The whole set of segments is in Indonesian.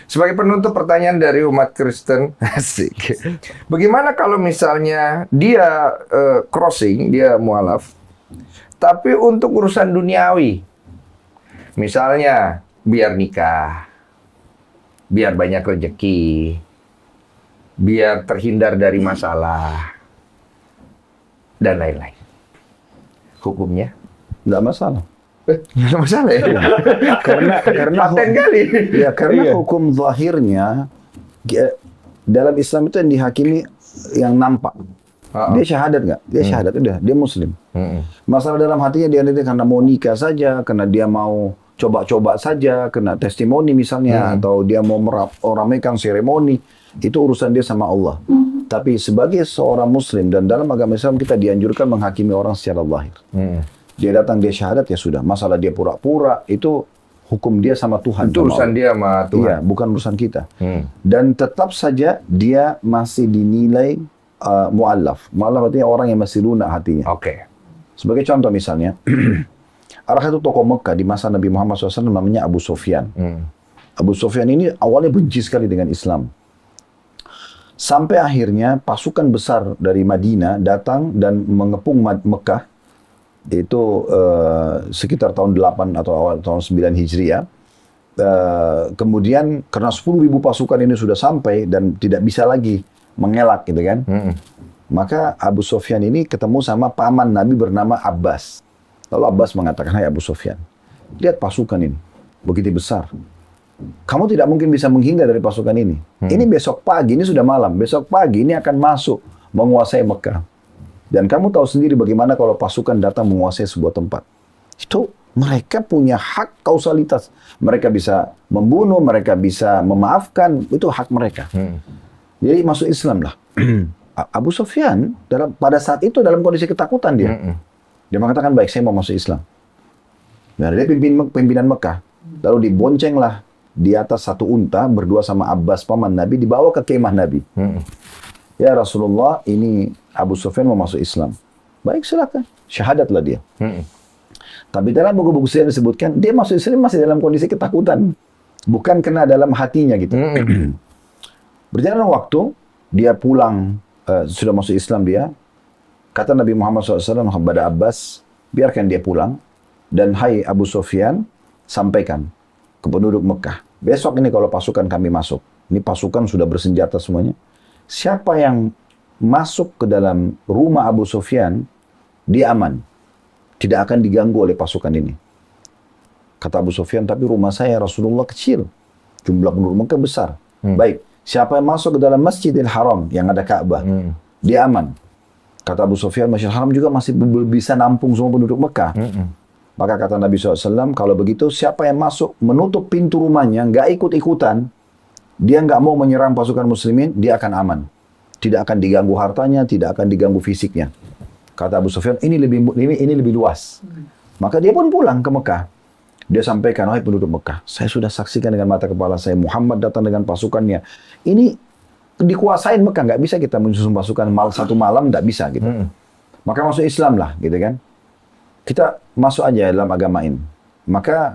Sebagai penutup pertanyaan dari umat Kristen, asik. Bagaimana kalau misalnya dia crossing, dia mualaf, tapi untuk urusan duniawi, misalnya biar nikah, biar banyak rezeki, biar terhindar dari masalah, dan lain-lain. Hukumnya? Nggak masalah. Nggak masalah ya? Karena Paten kali. ya karena Iya. hukum zahirnya dalam Islam itu yang dihakimi yang nampak. Dia syahadat nggak? Dia syahadat udah, dia muslim. Masalah dalam hatinya dia nanti karena mau nikah saja, karena dia mau coba-coba saja, kena testimoni misalnya, atau dia mau meramaikan seremoni, itu urusan dia sama Allah. Tapi sebagai seorang muslim dan dalam agama Islam kita dianjurkan menghakimi orang secara zahir. Dia datang dia syahadat ya sudah. Masalah dia pura-pura itu hukum dia sama Tuhan. Itu sama urusan Allah. dia sama Tuhan. Iya, bukan urusan kita. Dan tetap saja dia masih dinilai mu'allaf. Mu'allaf artinya orang yang masih lunak hatinya. Oke. Sebagai contoh misalnya, ada satu tokoh Mekah di masa Nabi Muhammad SAW namanya Abu Sufyan. Abu Sufyan ini awalnya benci sekali dengan Islam. Sampai akhirnya pasukan besar dari Madinah datang dan mengepung Mekah. Itu sekitar tahun 8 atau awal tahun 9 Hijriah. Kemudian karena 10.000 pasukan ini sudah sampai dan tidak bisa lagi mengelak gitu kan. Maka Abu Sufyan ini ketemu sama paman Nabi bernama Abbas. Lalu Abbas mengatakan, "Hai Abu Sufyan, lihat pasukan ini, begitu besar. Kamu tidak mungkin bisa menghindar dari pasukan ini. Ini besok pagi, ini sudah malam. Besok pagi ini akan masuk menguasai Mekah. Dan kamu tahu sendiri bagaimana kalau pasukan datang menguasai sebuah tempat. Itu mereka punya hak kausalitas. Mereka bisa membunuh, mereka bisa memaafkan. Itu hak mereka. Jadi masuk Islam lah." Abu Sufyan pada saat itu dalam kondisi ketakutan dia. Dia mengatakan, "Baik, saya mau masuk Islam." Nah, dia pimpinan Mekah. Lalu diboncenglah di atas satu unta berdua sama Abbas paman Nabi dibawa ke kemah Nabi. "Ya Rasulullah, ini Abu Sufyan mau masuk Islam." "Baik, silakan." Syahadatlah dia. Tapi dalam buku-buku sejarah disebutkan dia masuk Islam masih dalam kondisi ketakutan, bukan kena dalam hatinya gitu. Berjalan waktu, dia pulang, sudah masuk Islam dia. Kata Nabi Muhammad SAW kepada Abbas, biarkan dia pulang. Dan hai Abu Sufyan, sampaikan ke penduduk Mekah, besok ini kalau pasukan kami masuk, ini pasukan sudah bersenjata semuanya. Siapa yang masuk ke dalam rumah Abu Sufyan, dia aman. Tidak akan diganggu oleh pasukan ini. Kata Abu Sufyan, tapi rumah saya Rasulullah kecil. Jumlah penduduk Mekah besar. Baik, siapa yang masuk ke dalam Masjidil Haram yang ada Ka'bah, dia aman. Kata Abu Sufyan, Masjidil Haram juga masih bisa nampung semua penduduk Mekah. Maka kata Nabi SAW, kalau begitu siapa yang masuk menutup pintu rumahnya, nggak ikut-ikutan, dia nggak mau menyerang pasukan muslimin, dia akan aman. Tidak akan diganggu hartanya, tidak akan diganggu fisiknya. Kata Abu Sufyan, ini lebih luas. Maka dia pun pulang ke Mekah. Dia sampaikan, wahai penduduk Mekah, saya sudah saksikan dengan mata kepala saya, Muhammad datang dengan pasukannya. Ini dikuasain Mekah, nggak bisa kita menyusun pasukan satu malam, nggak bisa gitu. Maka masuk Islam lah, gitu kan. Kita masuk aja dalam agama ini. Maka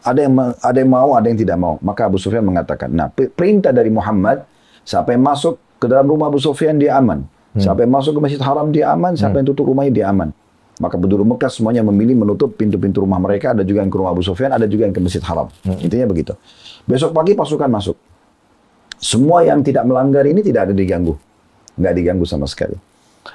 ada yang mau, ada yang tidak mau. Maka Abu Sufyan mengatakan, nah perintah dari Muhammad, siapa yang masuk ke dalam rumah Abu Sufyan dia aman. Siapa yang masuk ke Masjid Haram dia aman, siapa yang tutup rumahnya dia aman. Maka penduduk Mekah semuanya memilih menutup pintu-pintu rumah mereka, ada juga yang ke rumah Abu Sufyan, ada juga yang ke Masjid Haram. Intinya begitu. Besok pagi pasukan masuk. Semua yang tidak melanggar ini tidak ada diganggu. Nggak diganggu sama sekali.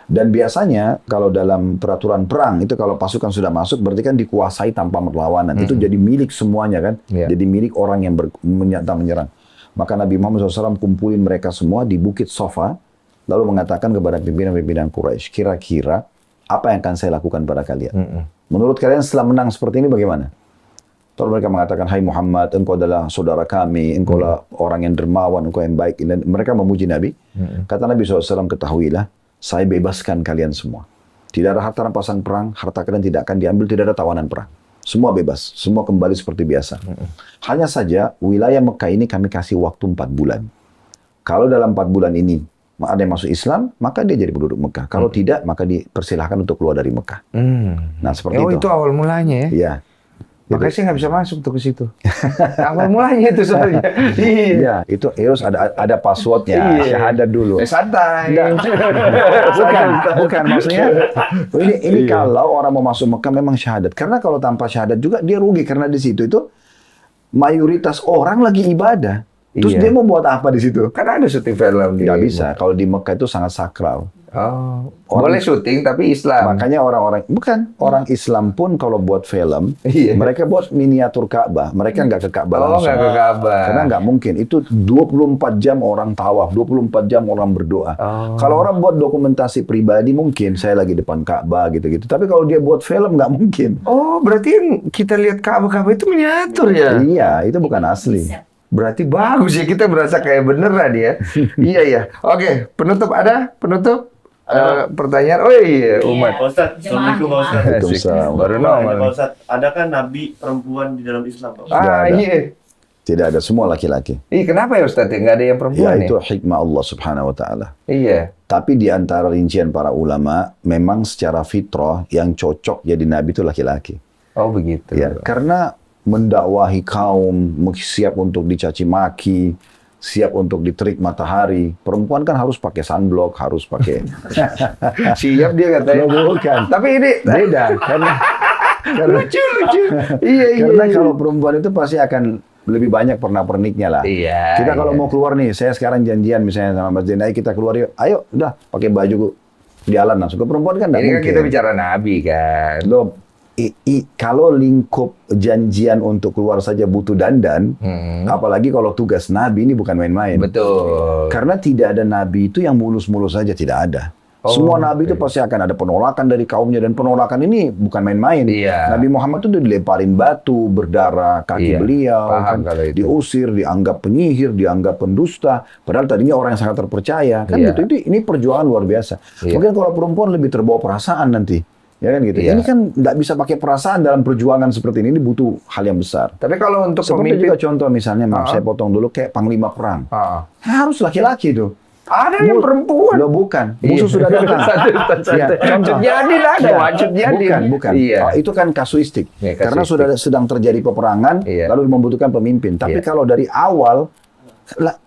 Dan biasanya kalau dalam peraturan perang itu kalau pasukan sudah masuk berarti kan dikuasai tanpa perlawanan. Itu jadi milik semuanya kan. Jadi milik orang yang menyerang. Maka Nabi Muhammad SAW kumpulin mereka semua di Bukit Sofa. Lalu mengatakan kepada pimpinan-pimpinan Quraisy, kira-kira apa yang akan saya lakukan pada kalian? Menurut kalian setelah menang seperti ini bagaimana? Lalu mereka mengatakan, hai Muhammad, engkau adalah saudara kami, engkau adalah orang yang dermawan, engkau yang baik. Dan mereka memuji Nabi. Kata Nabi SAW, ketahuilah, saya bebaskan kalian semua. Tidak ada harta rampasan perang, harta kalian tidak akan diambil, tidak ada tawanan perang. Semua bebas, semua kembali seperti biasa. Hanya saja, wilayah Mekah ini kami kasih waktu 4 bulan. Kalau dalam 4 bulan ini, ada yang masuk Islam, maka dia jadi penduduk Mekah. Kalau tidak, maka dipersilahkan untuk keluar dari Mekah. Nah, seperti itu. Itu awal mulanya ya? Iya. Makanya saya nggak bisa masuk tuh ke situ. Awal mulanya itu soalnya. Iya. Iya, itu Eros ada passwordnya, Iya. syahadat dulu. Santai. Bukan maksudnya ini kalau orang mau masuk Mekah memang syahadat. Karena kalau tanpa syahadat juga dia rugi karena di situ itu mayoritas orang lagi ibadah. Terus Iya. dia mau buat apa di situ? Kan ada syuting film di Nggak bisa. Kalau di Mekah itu sangat sakral. Oh, boleh syuting tapi Islam. Makanya orang Islam pun kalau buat film, Iya. mereka buat miniatur Ka'bah. Mereka nggak ke Ka'bah Oh, langsung. nggak ke Ka'bah. Karena nggak mungkin. Itu 24 jam orang tawaf, 24 jam orang berdoa. Oh. Kalau orang buat dokumentasi pribadi mungkin, saya lagi depan Ka'bah gitu-gitu. Tapi kalau dia buat film nggak mungkin. Oh, berarti yang kita lihat Ka'bah itu miniatur ya? Iya, itu bukan asli. Berarti bagus ya, kita berasa kayak beneran ya. Iya, iya. Oke, penutup ada? Penutup? Pertanyaan? Oh iya, Umat. Pak Ustadz, Assalamualaikum Pak Ustadz. Waalaikumsalam. Baru Pak nongol. Ustadz, adakah nabi perempuan di dalam Islam Pak Ustadz? Ah, ada. iya. Tidak ada, semua laki-laki. Ih, kenapa ya Ustadz? Nggak ada yang Ya, perempuan itu ya? hikmah Allah subhanahu wa ta'ala. Iya. Tapi di antara rincian para ulama, memang secara fitrah yang cocok jadi nabi itu laki-laki. Oh, begitu. Ya, karena mendakwahi kaum, siap untuk dicaci maki, siap untuk diterik matahari. Perempuan kan harus pakai sunblock, harus pakai. Siap dia katanya. Bukan. Tapi ini Beda, karena lucu. Iya, iya. karena iya. kalau perempuan itu pasti akan lebih banyak pernik-perniknya lah. Iya, Kita kalau iya. mau keluar nih, saya sekarang janjian misalnya sama Mas Denai, kita keluar yuk. Ayo, udah pakai baju jalan langsung. Ke perempuan kan nggak Ini kan mungkin. kita bicara Nabi kan. Loh, kalau lingkup janjian untuk keluar saja butuh dandan, apalagi kalau tugas Nabi ini bukan main-main. Betul. Karena tidak ada Nabi itu yang mulus-mulus saja, tidak ada. Oh, Semua Nabi itu oke. pasti akan ada penolakan dari kaumnya, dan penolakan ini bukan main-main. Iya. Nabi Muhammad itu dilemparin batu, berdarah kaki Iya, beliau, paham kan, kalau itu. diusir, dianggap penyihir, dianggap pendusta. Padahal tadinya orang yang sangat terpercaya. Kan Iya. gitu. Ini perjuangan luar biasa. Iya. Mungkin kalau perempuan lebih terbawa perasaan nanti. Ya kan gitu. Iya. Ini kan nggak bisa pakai perasaan dalam perjuangan seperti ini butuh hal yang besar. Tapi kalau untuk Seperti pemimpin, juga contoh misalnya, maaf saya potong dulu, kayak panglima perang. Harus laki-laki tuh. ada yang perempuan. Loh bukan, musuh Iya. sudah datang. Santai. Ya, contoh. Cut Nyadin ada, Ya, Cut Nyadin. Bukan. Iya. Oh, itu kan kasuistik. Ya, Karena kasuistik. sudah sedang terjadi peperangan, Iya. lalu membutuhkan pemimpin. Tapi Iya. kalau dari awal,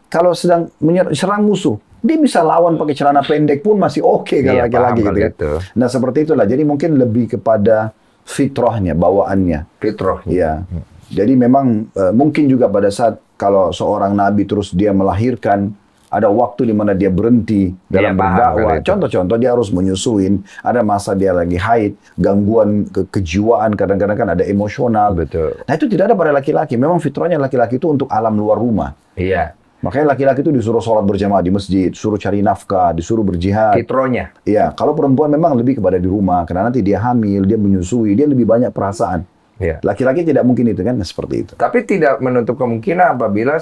kalau sedang serang musuh, dia bisa lawan pakai celana pendek pun masih oke kalau Iya, laki-laki paham gitu kalau kan. itu. Nah seperti itulah. Jadi mungkin lebih kepada fitrahnya, bawaannya. Fitrah. Iya. Jadi memang mungkin juga pada saat kalau seorang nabi terus dia melahirkan, ada waktu di mana dia berhenti dalam Iya, paham berdakwah. kalau itu. Contoh-contoh dia harus menyusuin, ada masa dia lagi haid, gangguan kejiwaan, kadang-kadang kan ada emosional. Betul. Nah itu tidak ada pada laki-laki. Memang fitrahnya laki-laki itu untuk alam luar rumah. Iya. Makanya laki-laki itu disuruh sholat berjamaah di masjid, disuruh cari nafkah, disuruh berjihad. Fitrahnya. Iya, kalau perempuan memang lebih kepada di rumah, karena nanti dia hamil, dia menyusui, dia lebih banyak perasaan. Iya. Laki-laki tidak mungkin itu kan, seperti itu. Tapi tidak menutup kemungkinan apabila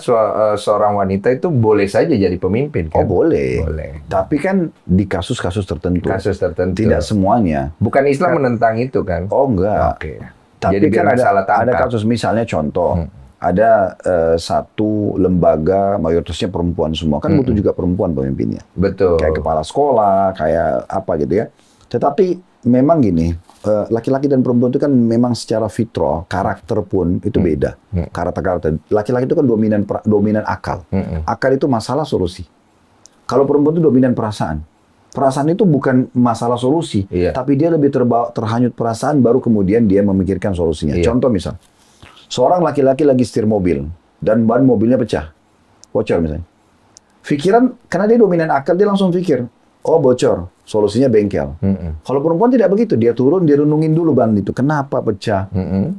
seorang wanita itu boleh saja jadi pemimpin Oh kan? boleh. Boleh. Tapi kan di kasus-kasus tertentu. Kasus tertentu. Tidak semuanya. Bukan Islam menentang itu kan? Oh enggak. Oke. Tapi Jadi kan biar nggak salah ada tangkap. kasus misalnya contoh. Ada satu lembaga mayoritasnya perempuan semua. Kan butuh juga perempuan pemimpinnya. Betul. Kayak kepala sekolah, kayak apa gitu ya. Tetapi memang gini, laki-laki dan perempuan itu kan memang secara fitrah, karakter pun itu beda. Karakter-karakter. Laki-laki itu kan dominan akal. Akal itu masalah solusi. Kalau perempuan itu dominan perasaan. Perasaan itu bukan masalah solusi, Iya. tapi dia lebih terhanyut perasaan, baru kemudian dia memikirkan solusinya. Iya. Contoh misal, seorang laki-laki lagi setir mobil, dan ban mobilnya pecah. Bocor misalnya. Pikiran, karena dia dominan akal, dia langsung pikir, oh bocor, solusinya bengkel. Kalau perempuan tidak begitu, dia turun, dia renungin dulu ban itu, kenapa pecah.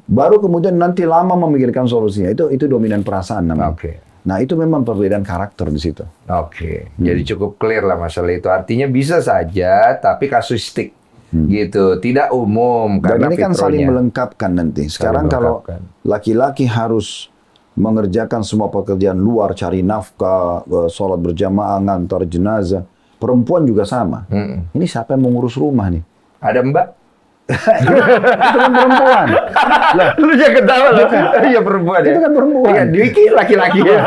Baru kemudian nanti lama memikirkan solusinya. Itu dominan perasaan namanya. Oke. Nah itu memang perbedaan karakter di situ. Oke. Jadi cukup clear lah masalah itu. Artinya bisa saja, tapi kasuistik gitu, tidak umum. Dan Karena ini kan saling fitrahnya. melengkapkan nanti. Sekarang Saling kalau melengkapkan. laki-laki harus mengerjakan semua pekerjaan luar, cari nafkah, sholat berjamaah, ngantar jenazah. Perempuan juga sama. Ini siapa yang mengurus rumah nih? Ada Mbak? Itu kan perempuan. Lu jangan ketawa loh. Iya perempuan ya. Itu kan perempuan. Iya, Dwiki laki-laki ya.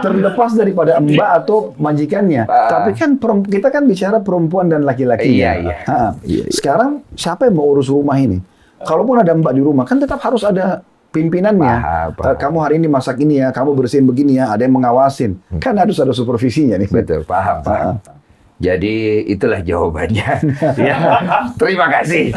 Terlepas daripada mbak atau majikannya. Tapi kan kita kan bicara perempuan dan laki-laki. Iya, iya. Sekarang siapa yang mau urus rumah ini? Kalaupun ada mbak di rumah, kan tetap harus ada pimpinannya. Paham. Kamu hari ini masak ini ya, kamu bersihin begini ya, ada yang mengawasin. Kan harus ada supervisinya nih. Betul, paham. Jadi itulah jawabannya. Ya, terima kasih.